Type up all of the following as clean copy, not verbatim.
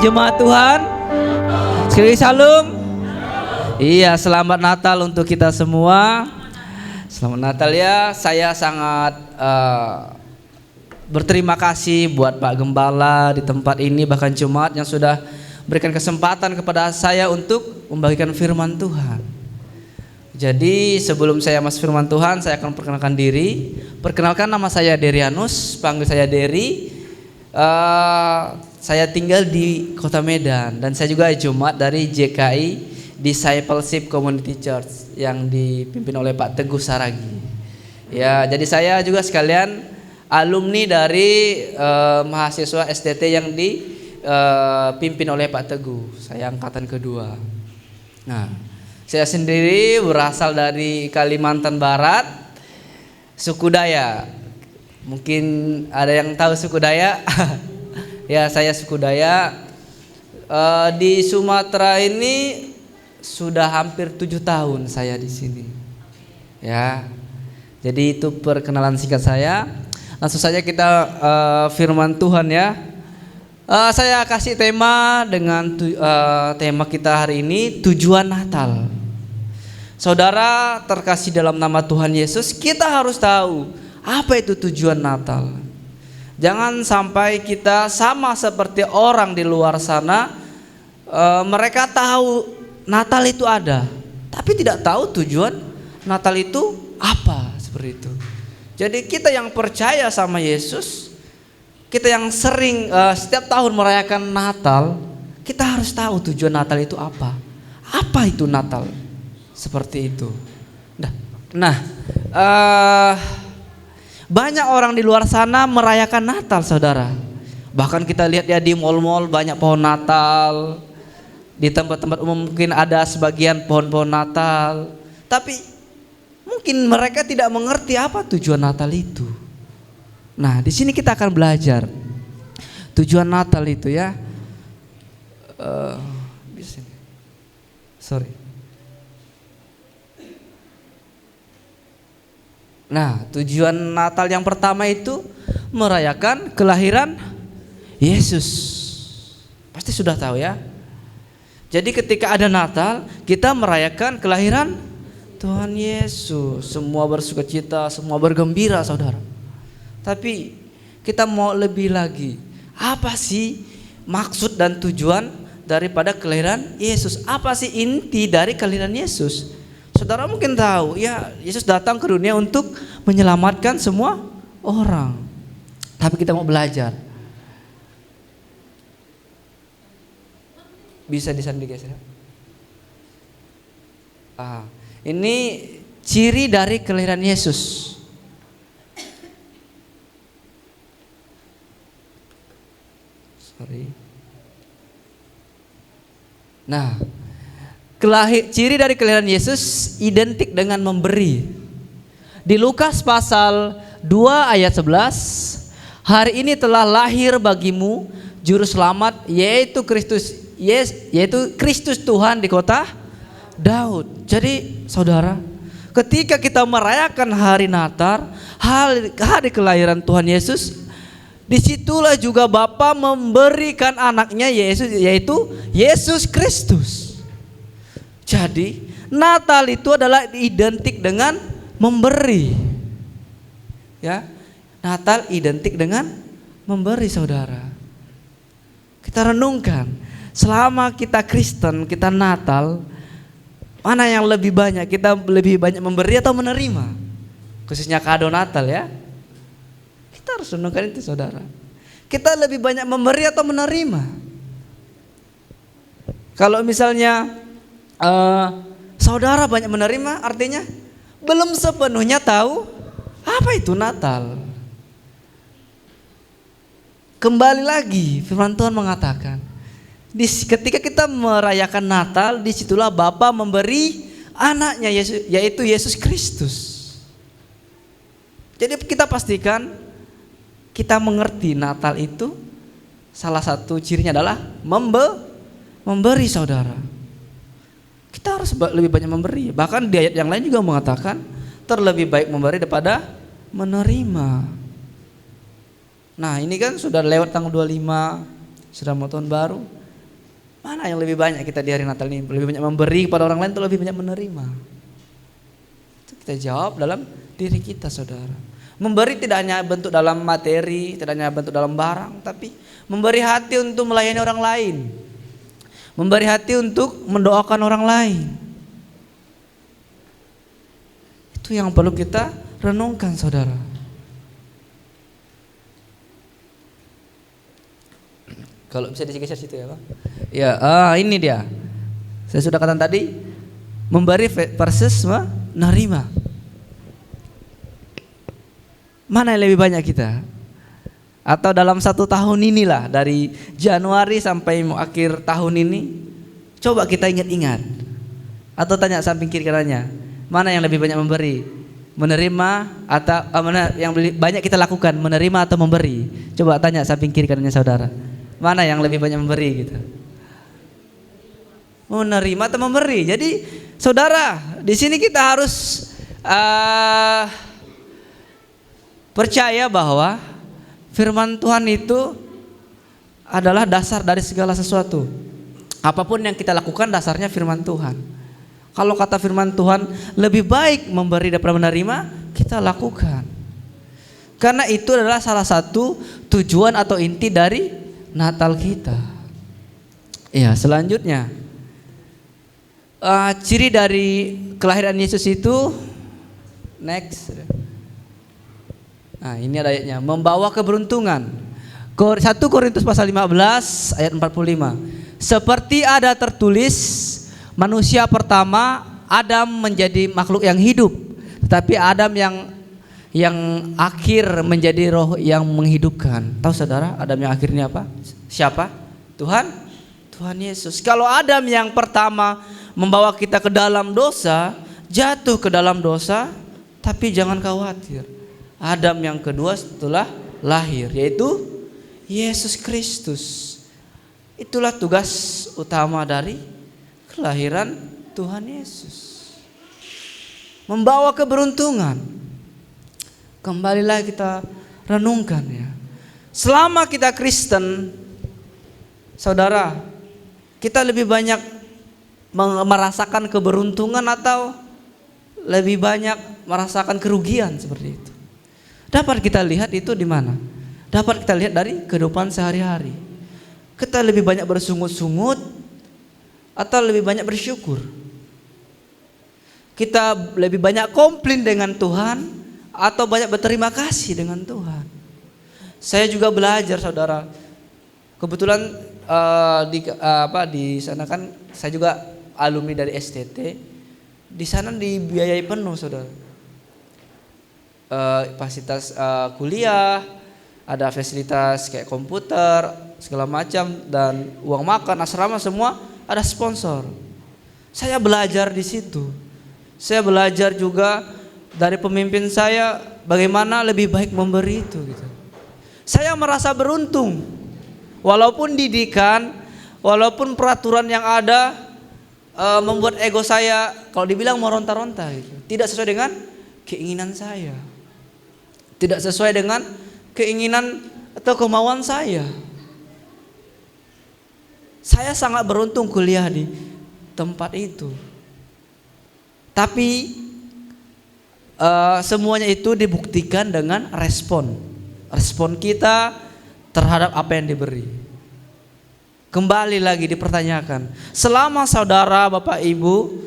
jemaat Tuhan. Sekali shalom. Iya, selamat Natal untuk kita semua. Selamat Natal ya. Saya sangat berterima kasih buat Pak Gembala di tempat ini, bahkan jemaat yang sudah berikan kesempatan kepada saya untuk membagikan firman Tuhan. Jadi sebelum saya masuk firman Tuhan, saya akan perkenalkan diri. Perkenalkan, nama saya Derianus, panggil saya Deri. Saya tinggal di Kota Medan dan saya juga jemaat dari JKI Discipleship Community Church yang dipimpin oleh Pak Teguh Saragi. Ya, jadi saya juga sekalian alumni dari mahasiswa STT yang dipimpin oleh Pak Teguh. Saya angkatan kedua. Nah, saya sendiri berasal dari Kalimantan Barat, suku Dayak. Mungkin ada yang tahu suku Dayak? Ya, saya suku Dayak. Di Sumatera ini sudah hampir 7 tahun saya di sini. Ya, jadi itu perkenalan singkat saya. Langsung saja kita firman Tuhan ya. Saya kasih tema dengan tema kita hari ini, tujuan Natal. Saudara terkasih dalam nama Tuhan Yesus, kita harus tahu apa itu tujuan Natal. Jangan sampai kita sama seperti orang di luar sana, mereka tahu Natal itu ada, tapi tidak tahu tujuan Natal itu apa, seperti itu. Jadi kita yang percaya sama Yesus, kita yang sering setiap tahun merayakan Natal, kita harus tahu tujuan Natal itu apa. Apa itu Natal? Seperti itu. Nah, banyak orang di luar sana merayakan Natal, saudara. Bahkan kita lihat ya di mal-mal banyak pohon Natal. Di tempat-tempat umum mungkin ada sebagian pohon-pohon Natal. Tapi mungkin mereka tidak mengerti apa tujuan Natal itu. Nah, di sini kita akan belajar tujuan Natal itu ya. Nah, tujuan Natal yang pertama itu merayakan kelahiran Yesus. Pasti sudah tahu ya. Jadi ketika ada Natal, kita merayakan kelahiran Tuhan Yesus. Semua bersukacita, semua bergembira, saudara. Tapi kita mau lebih lagi. Apa sih maksud dan tujuan daripada kelahiran Yesus? Apa sih inti dari kelahiran Yesus? Saudara mungkin tahu, ya Yesus datang ke dunia untuk menyelamatkan semua orang. Tapi kita mau belajar. Bisa di sana digeser. Ini ciri dari kelahiran Yesus. Nah, ciri dari kelahiran Yesus identik dengan memberi. Di Lukas pasal 2 ayat 11, hari ini telah lahir bagimu juru selamat, yaitu Kristus Tuhan di kota Daud. Jadi saudara, ketika kita merayakan hari Natal, hari kelahiran Tuhan Yesus, disitulah juga Bapa memberikan anaknya Yesus, yaitu Yesus Kristus. Jadi Natal itu adalah identik dengan memberi. Ya, Natal identik dengan memberi, saudara. Kita renungkan, selama kita Kristen, kita Natal, mana yang lebih banyak? Kita lebih banyak memberi atau menerima? Khususnya kado Natal ya. Kita harus renungkan itu, saudara. Kita lebih banyak memberi atau menerima? Kalau misalnya saudara banyak menerima, artinya belum sepenuhnya tahu apa itu Natal. Kembali lagi, firman Tuhan mengatakan, ketika kita merayakan Natal, disitulah Bapa memberi anaknya Yesus, yaitu Yesus Kristus. Jadi kita pastikan kita mengerti Natal itu salah satu cirinya adalah memberi, saudara. Kita harus lebih banyak memberi. Bahkan di ayat yang lain juga mengatakan terlebih baik memberi daripada menerima. Nah, ini kan sudah lewat tanggal 25, sudah mau tahun baru. Mana yang lebih banyak kita di hari Natal ini? Lebih banyak memberi kepada orang lain atau lebih banyak menerima? Itu kita jawab dalam diri kita, saudara. Memberi tidak hanya bentuk dalam materi, tidak hanya bentuk dalam barang, tapi memberi hati untuk melayani orang lain. Memberi hati untuk mendoakan orang lain. Itu yang perlu kita renungkan, saudara. Kalau bisa digeser situ ya, Pak. Ya, ini dia. Saya sudah katakan tadi, memberi versus menerima. Mana yang lebih banyak kita? Atau dalam 1 tahun inilah, dari Januari sampai akhir tahun ini, coba kita ingat-ingat. Atau tanya samping kiri kanannya, mana yang lebih banyak memberi? Menerima atau mana yang banyak kita lakukan, menerima atau memberi? Coba tanya samping kiri kanannya saudara. Mana yang lebih banyak memberi gitu? Menerima atau memberi? Jadi saudara, di sini kita harus percaya bahwa firman Tuhan itu adalah dasar dari segala sesuatu. Apapun yang kita lakukan dasarnya firman Tuhan. Kalau kata firman Tuhan lebih baik memberi daripada menerima, kita lakukan. Karena itu adalah salah satu tujuan atau inti dari Natal kita. Ya, selanjutnya ciri dari kelahiran Yesus itu next. Nah, ini ada ayatnya, membawa keberuntungan. 1 Korintus pasal 15 ayat 45. Seperti ada tertulis, manusia pertama Adam menjadi makhluk yang hidup, tetapi Adam yang akhir menjadi roh yang menghidupkan. Tahu saudara, Adam yang akhirnya apa? Siapa? Tuhan Yesus. Kalau Adam yang pertama membawa kita ke dalam dosa, jatuh ke dalam dosa, tapi jangan khawatir. Adam yang kedua setelah lahir, yaitu Yesus Kristus. Itulah tugas utama dari kelahiran Tuhan Yesus. Membawa keberuntungan. Kembalilah kita renungkan ya. Selama kita Kristen, saudara, kita lebih banyak merasakan keberuntungan atau lebih banyak merasakan kerugian seperti itu? Dapat kita lihat itu di mana? Dapat kita lihat dari kehidupan sehari-hari. Kita lebih banyak bersungut-sungut atau lebih banyak bersyukur? Kita lebih banyak komplain dengan Tuhan atau banyak berterima kasih dengan Tuhan? Saya juga belajar, saudara. Kebetulan di sana kan saya juga alumni dari STT. Di sana dibiayai penuh, saudara. Fasilitas kuliah, ada fasilitas kayak komputer, segala macam, dan uang makan, asrama, semua ada sponsor. Saya belajar di situ. Saya belajar juga dari pemimpin saya bagaimana lebih baik memberi itu gitu. Saya merasa beruntung. Walaupun didikan, walaupun peraturan yang ada membuat ego saya kalau dibilang meronta-ronta gitu. Tidak sesuai dengan keinginan saya. Tidak sesuai dengan keinginan atau kemauan saya. Saya sangat beruntung kuliah di tempat itu. Tapi semuanya itu dibuktikan dengan respon kita terhadap apa yang diberi. Kembali lagi dipertanyakan, selama saudara, bapak, ibu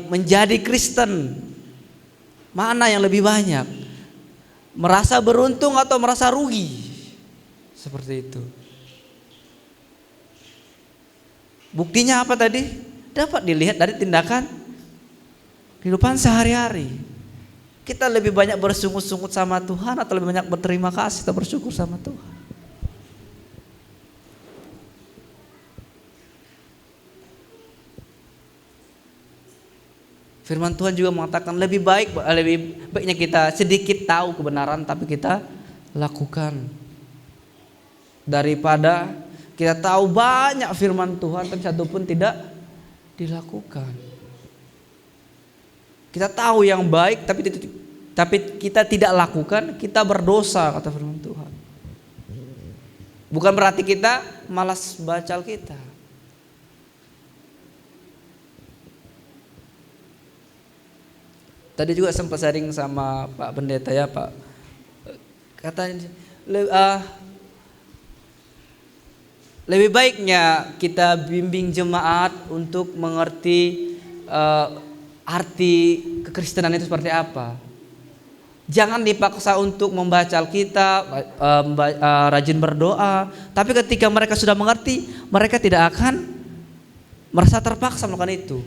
menjadi Kristen, mana yang lebih banyak? Merasa beruntung atau merasa rugi? Seperti itu. Buktinya apa tadi? Dapat dilihat dari tindakan kehidupan sehari-hari. Kita lebih banyak bersungut-sungut sama Tuhan atau lebih banyak berterima kasih atau bersyukur sama Tuhan? Firman Tuhan juga mengatakan lebih baiknya kita sedikit tahu kebenaran tapi kita lakukan, daripada kita tahu banyak firman Tuhan tapi satu pun tidak dilakukan. Kita tahu yang baik tapi kita tidak lakukan, kita berdosa, kata firman Tuhan. Bukan berarti kita malas baca Alkitab. Tadi juga sempat sharing sama Pak Pendeta ya Pak. Katanya lebih baiknya kita bimbing jemaat untuk mengerti arti kekristenan itu seperti apa. Jangan dipaksa untuk membaca Alkitab, rajin berdoa. Tapi ketika mereka sudah mengerti, mereka tidak akan merasa terpaksa melakukan itu.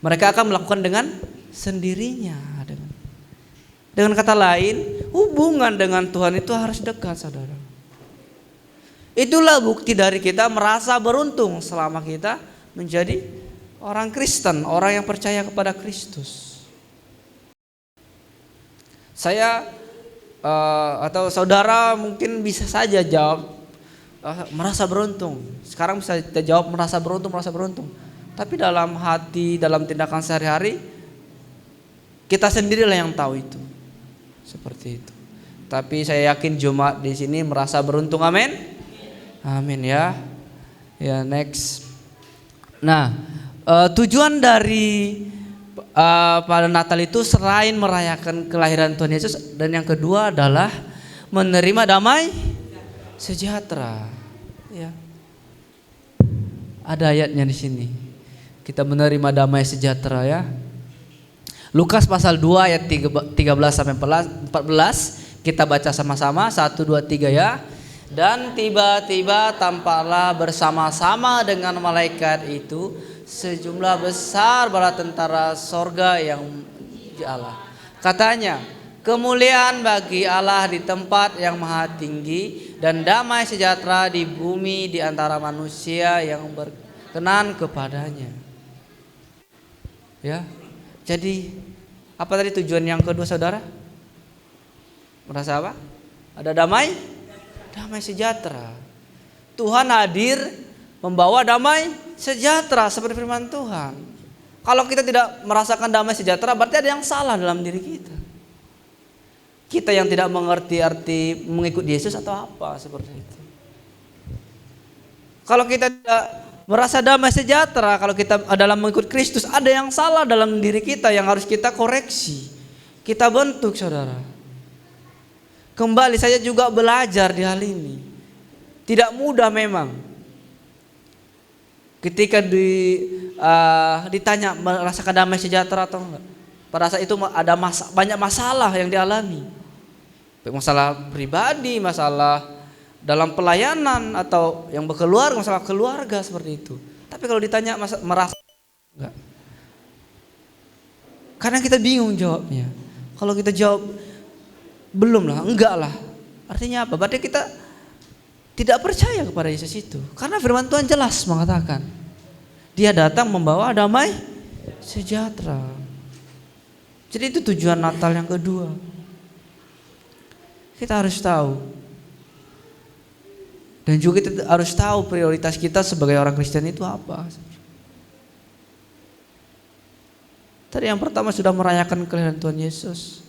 Mereka akan melakukan dengan sendirinya. Dengan kata lain, hubungan dengan Tuhan itu harus dekat, saudara. Itulah bukti dari kita merasa beruntung selama kita menjadi orang Kristen, orang yang percaya kepada Kristus. Saya atau saudara mungkin bisa saja jawab merasa beruntung. Sekarang bisa kita jawab merasa beruntung. Tapi dalam hati, dalam tindakan sehari-hari, kita sendirilah yang tahu itu. Seperti itu. Tapi saya yakin jemaat di sini merasa beruntung, amin. Amin ya. Ya, next. Nah, tujuan dari pada Natal itu selain merayakan kelahiran Tuhan Yesus, dan yang kedua adalah menerima damai sejahtera. Ya. Ada ayatnya di sini. Kita menerima damai sejahtera ya. Lukas pasal 2 ayat 13 sampai 14 kita baca sama-sama 1 2 3 ya. Dan tiba-tiba tampaklah bersama-sama dengan malaikat itu sejumlah besar bala tentara sorga yang di Allah. Katanya, kemuliaan bagi Allah di tempat yang maha tinggi dan damai sejahtera di bumi di antara manusia yang berkenan kepadanya. Ya, jadi apa tadi tujuan yang kedua, saudara? Merasa apa? Ada damai sejahtera. Tuhan hadir membawa damai sejahtera seperti firman Tuhan. Kalau kita tidak merasakan damai sejahtera, berarti ada yang salah dalam diri kita. Kita yang tidak mengerti arti mengikut Yesus atau apa seperti itu. Kalau kita tidak merasa damai sejahtera, kalau kita dalam mengikut Kristus, ada yang salah dalam diri kita yang harus kita koreksi, kita bentuk, saudara. Kembali saya juga belajar di hal ini. Tidak mudah memang. Ketika ditanya merasakan damai sejahtera atau enggak, pada saat itu ada banyak masalah yang dialami. Masalah pribadi, masalah dalam pelayanan atau yang berkeluarga, masalah keluarga seperti itu. Tapi kalau ditanya merasa enggak, karena kita bingung jawabnya. Kalau kita jawab belum lah, enggak lah, artinya apa? Berarti kita tidak percaya kepada Yesus itu. Karena firman Tuhan jelas mengatakan Dia datang membawa damai sejahtera. Jadi itu tujuan Natal yang kedua. Kita harus tahu. Dan juga kita harus tahu prioritas kita sebagai orang Kristen itu apa. Tadi yang pertama sudah merayakan kelahiran Tuhan Yesus.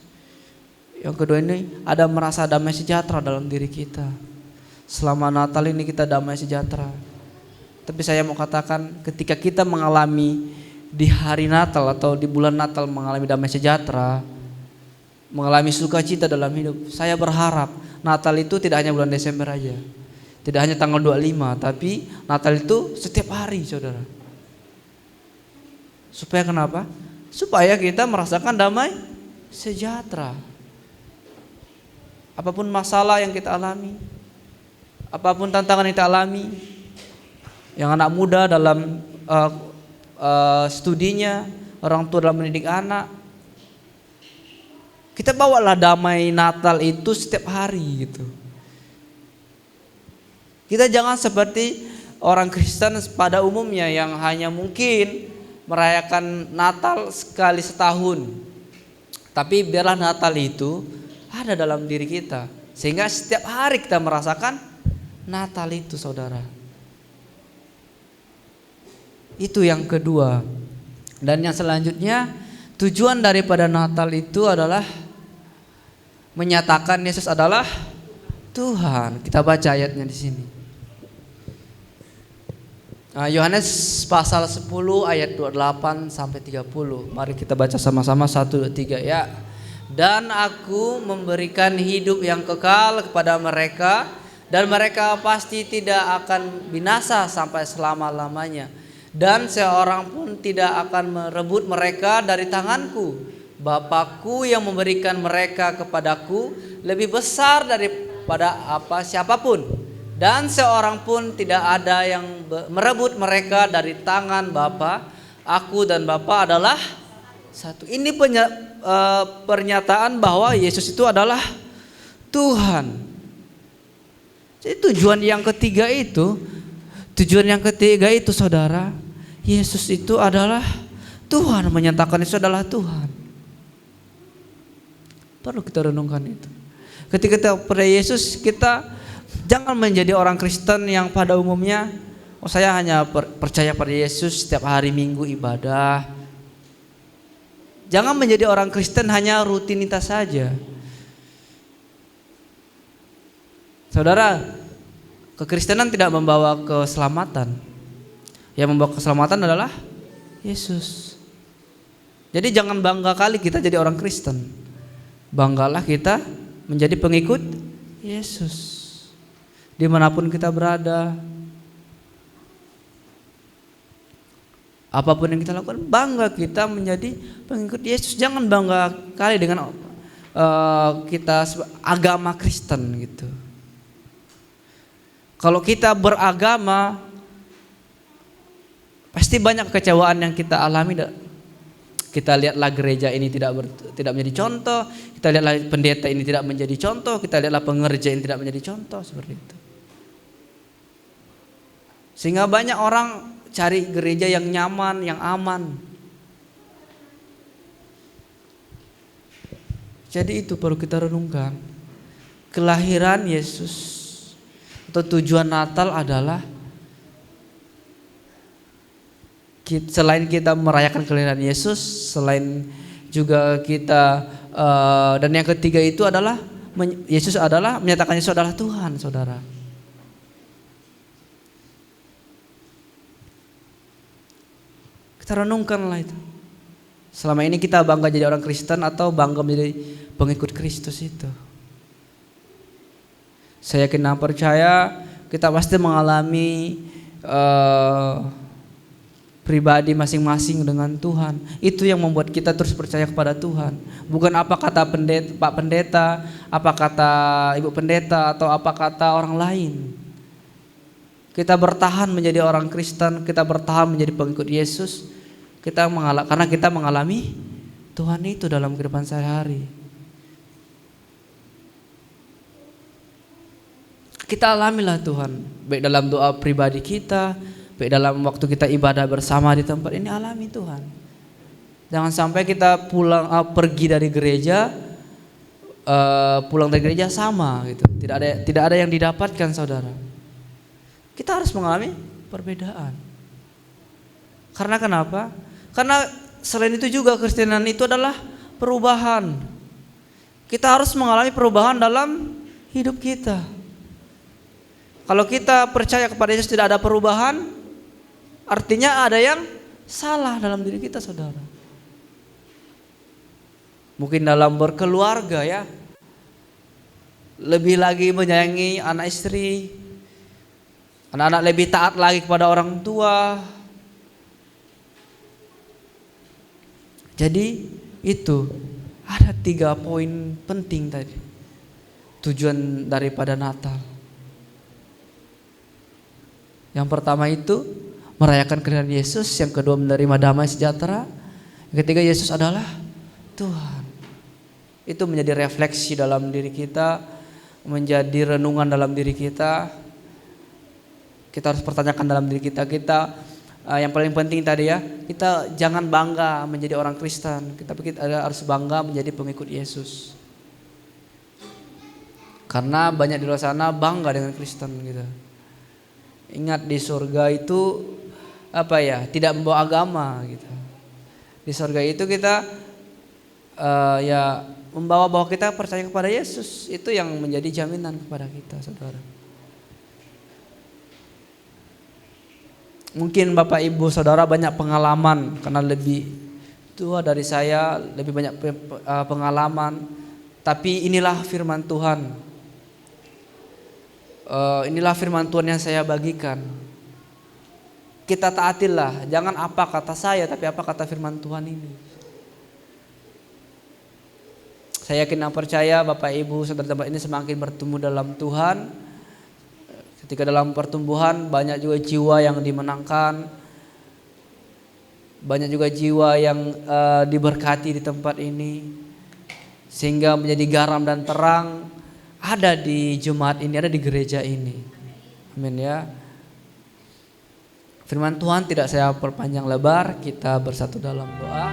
Yang kedua ini ada merasa damai sejahtera dalam diri kita. Selama Natal ini kita damai sejahtera. Tapi saya mau katakan, ketika kita mengalami di hari Natal atau di bulan Natal mengalami damai sejahtera, mengalami sukacita dalam hidup, saya berharap Natal itu tidak hanya bulan Desember aja, tidak hanya tanggal 25, tapi Natal itu setiap hari, saudara. Supaya kenapa? Supaya kita merasakan damai sejahtera. Apapun masalah yang kita alami, apapun tantangan yang kita alami, yang anak muda dalam studinya, orang tua dalam mendidik anak, kita bawalah damai Natal itu setiap hari gitu. Kita jangan seperti orang Kristen pada umumnya yang hanya mungkin merayakan Natal sekali setahun. Tapi biarlah Natal itu ada dalam diri kita, sehingga setiap hari kita merasakan Natal itu, saudara. Itu yang kedua. Dan yang selanjutnya, tujuan daripada Natal itu adalah menyatakan Yesus adalah Tuhan. Kita baca ayatnya di sini. Yohanes pasal 10 ayat 28 sampai 30. Mari kita baca sama-sama 1 2 3 ya. Dan aku memberikan hidup yang kekal kepada mereka, dan mereka pasti tidak akan binasa sampai selama-lamanya. Dan seorang pun tidak akan merebut mereka dari tanganku. Bapakku yang memberikan mereka kepadaku lebih besar daripada siapapun. Dan seorang pun tidak ada yang merebut mereka dari tangan Bapa. Aku dan Bapa adalah satu. Ini pernyataan bahwa Yesus itu adalah Tuhan. Jadi tujuan yang ketiga itu saudara, Yesus itu adalah Tuhan, menyatakan Yesus adalah Tuhan. Perlu kita renungkan itu. Ketika kita pada Yesus, kita jangan menjadi orang Kristen yang pada umumnya, saya hanya percaya pada Yesus setiap hari Minggu ibadah. Jangan menjadi orang Kristen hanya rutinitas saja. Saudara, kekristenan tidak membawa keselamatan. Yang membawa keselamatan adalah Yesus. Jadi jangan bangga kali kita jadi orang Kristen. Banggalah kita menjadi pengikut Yesus. Dimanapun kita berada, apapun yang kita lakukan, bangga kita menjadi pengikut Yesus. Jangan bangga kali dengan kita agama Kristen gitu. Kalau kita beragama, pasti banyak kekecewaan yang kita alami. Kita lihatlah gereja ini tidak menjadi contoh, kita lihatlah pendeta ini tidak menjadi contoh, kita lihatlah pengerja ini tidak menjadi contoh, seperti itu. Sehingga banyak orang cari gereja yang nyaman, yang aman. Jadi itu perlu kita renungkan. Kelahiran Yesus atau tujuan Natal adalah selain kita merayakan kelahiran Yesus, selain juga kita dan yang ketiga itu adalah Yesus adalah menyatakan Yesus adalah Tuhan, saudara. Kita renungkanlah itu. Selama ini kita bangga jadi orang Kristen atau bangga menjadi pengikut Kristus itu. Saya yakin dan percaya kita pasti mengalami pribadi masing-masing dengan Tuhan. Itu yang membuat kita terus percaya kepada Tuhan. Bukan apa kata Pak Pendeta, apa kata Ibu Pendeta, atau apa kata orang lain. Kita bertahan menjadi orang Kristen, kita bertahan menjadi pengikut Yesus. Karena kita mengalami Tuhan itu dalam kehidupan sehari-hari. Kita alamilah Tuhan, baik dalam doa pribadi kita, baik dalam waktu kita ibadah bersama di tempat ini, alami Tuhan. Jangan sampai kita pergi dari gereja, pulang dari gereja sama gitu. Tidak ada yang didapatkan, saudara. Kita harus mengalami perbedaan. Karena kenapa? Karena selain itu juga Kristenan itu adalah perubahan. Kita harus mengalami perubahan dalam hidup kita. Kalau kita percaya kepada Yesus tidak ada perubahan, artinya ada yang salah dalam diri kita, saudara. Mungkin dalam berkeluarga ya, lebih lagi menyayangi anak istri, anak-anak lebih taat lagi kepada orang tua. Jadi itu ada 3 poin penting tadi, tujuan daripada Natal. Yang pertama itu merayakan kelahiran Yesus, yang kedua menerima damai sejahtera, yang ketiga Yesus adalah Tuhan. Itu menjadi refleksi dalam diri kita, menjadi renungan dalam diri kita. Kita harus pertanyakan dalam diri kita, yang paling penting tadi ya, kita jangan bangga menjadi orang Kristen, kita harus bangga menjadi pengikut Yesus. Karena banyak di luar sana bangga dengan Kristen gitu. Ingat di surga itu tidak membawa agama gitu. Di surga itu kita membawa bahwa kita percaya kepada Yesus. Itu yang menjadi jaminan kepada kita, saudara. Mungkin Bapak Ibu Saudara banyak pengalaman karena lebih tua dari saya, lebih banyak pengalaman. Tapi inilah firman Tuhan. Inilah firman Tuhan yang saya bagikan. Kita taatilah, jangan apa kata saya tapi apa kata firman Tuhan ini. Saya yakin dan percaya Bapak Ibu Saudara tempat ini semakin bertumbuh dalam Tuhan. Ketika dalam pertumbuhan banyak juga jiwa yang dimenangkan, banyak juga jiwa yang diberkati di tempat ini, sehingga menjadi garam dan terang ada di jemaat ini, ada di gereja ini. Amin ya. Firman Tuhan tidak saya perpanjang lebar, kita bersatu dalam doa.